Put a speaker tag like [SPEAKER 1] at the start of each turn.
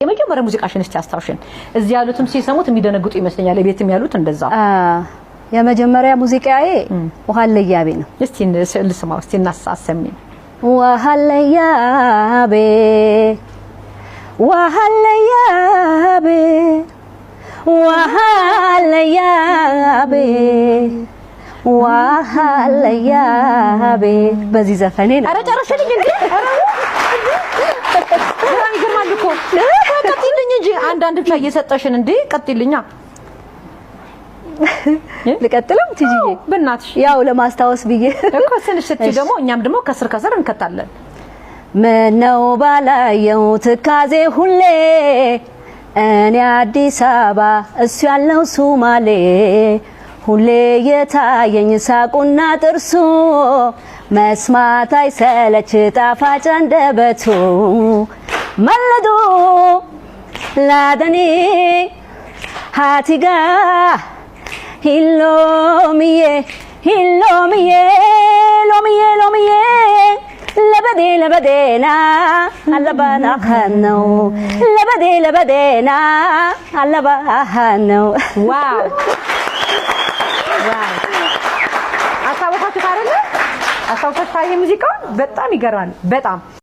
[SPEAKER 1] የመጀመሪያ ሙዚቃሽን እስቲ አስታውሽን እዚህ ያሉትም ሲሰሙት የሚደነግጡ ይመስለኛል ለቤትም ያሉት እንደዛ
[SPEAKER 2] የመጀመሪያ ሙዚቃዬ ወሃለያቤ ነው
[SPEAKER 1] እስቲ ልስማው እስቲ እናሳሰሚ
[SPEAKER 2] ወሃለያቤ ወሃለያቤ ወሃለያቤ ወሃለያቤ በዚህ ዘፈኔ ነው
[SPEAKER 1] አረ ጨረሽልኝ እንዴ በጣም ይገርማል እኮ ቀጥይልኝ እንጂ አንዳንድ ብቻ እየሰጠሽን እንዴ ቀጥይልኛ
[SPEAKER 2] ልቀጥልም ትጂዬ
[SPEAKER 1] በእናትሽ
[SPEAKER 2] ያው ለማስታወስ ብዬ
[SPEAKER 1] እኮ ስንሽት ደግሞ እኛም ደግሞ ከስር ከስር እንከታለን
[SPEAKER 2] ምነው ባላየው ትካዜ ሁሌ እኔ አዲስ አበባ እሱ ያለው ሱማሌ ሁሌ የታየኝ ሳቁና ጥርሱ መስማት አይሰለች ጣፋጭ አንደበቱ መለዱ ላደኒ ሃቲጋ ሂሎሚዬ ሂሎሚዬ ሎሚዬ ሎሚዬ ለበዴ ለበዴና አለባና ኸነው ለበዴ ለበዴና አለባሃነው
[SPEAKER 1] ዋው ዋው አሳውቃችሁ አይደል አሳውቃችሁ ሙዚቃ በጣም ይገርማል በጣም